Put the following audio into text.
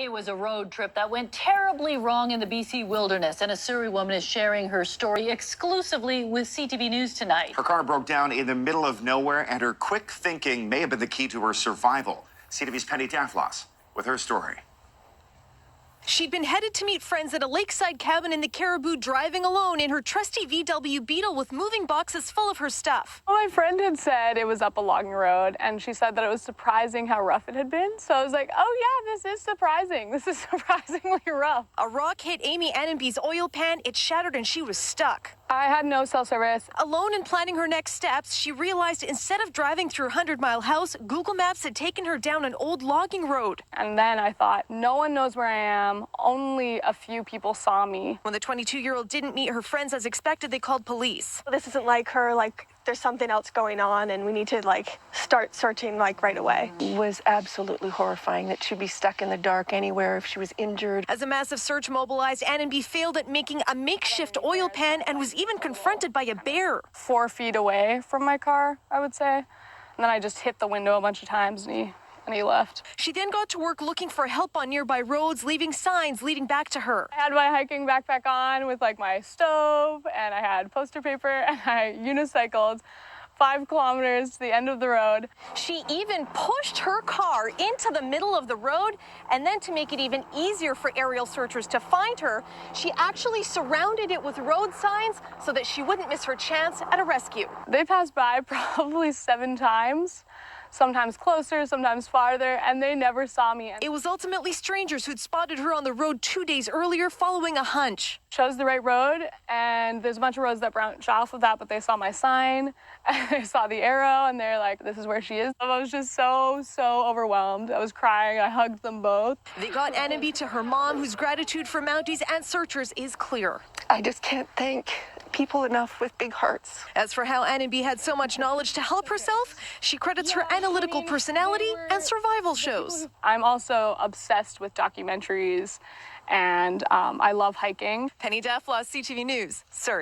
It was a road trip that went terribly wrong in the BC wilderness, and a Surrey woman is sharing her story exclusively with CTV News tonight. Her car broke down in the middle of nowhere, and her quick thinking may have been the key to her survival. CTV's Penny Daflos with her story. She'd been headed to meet friends at a lakeside cabin in the Caribou, driving alone in her trusty VW Beetle with moving boxes full of her stuff. Well, my friend had said it was up a logging road, and she said that it was surprising how rough it had been. So I was like, oh yeah, this is surprising. This is surprisingly rough. A rock hit Amy Annenby's oil pan. It shattered and she was stuck. I had no cell service. Alone and planning her next steps, she realized instead of driving through 100 Mile House, Google Maps had taken her down an old logging road. And then I thought, no one knows where I am. Only a few people saw me. When the 22-year-old didn't meet her friends as expected, they called police. This isn't like her, there's something else going on and we need to start searching right away. It was absolutely horrifying that she'd be stuck in the dark anywhere if she was injured. As a massive search mobilized, Annenby failed at making a makeshift oil pan and was even confronted by a bear. 4 feet away from my car, I would say. And then I just hit the window a bunch of times and he left. She then got to work looking for help on nearby roads, leaving signs leading back to her. I had my hiking backpack on with my stove, and I had poster paper, and I unicycled 5 kilometers to the end of the road. She even pushed her car into the middle of the road, and then to make it even easier for aerial searchers to find her, she actually surrounded it with road signs so that she wouldn't miss her chance at a rescue. They passed by probably 7 times. Sometimes closer, sometimes farther, and they never saw me. It was ultimately strangers who'd spotted her on the road 2 days earlier following a hunch. Chose the right road, and there's a bunch of roads that branch off of that, but they saw my sign, and they saw the arrow, and they're like, this is where she is. I was just so overwhelmed. I was crying. I hugged them both. They got Annenby to her mom, whose gratitude for Mounties and searchers is clear. I just can't thank people enough with big hearts. As for how Annenby had so much knowledge to help herself, she credits her analytical personality and survival shows. I'm also obsessed with documentaries, and I love hiking. Penny Daflos, CTV News, Surrey.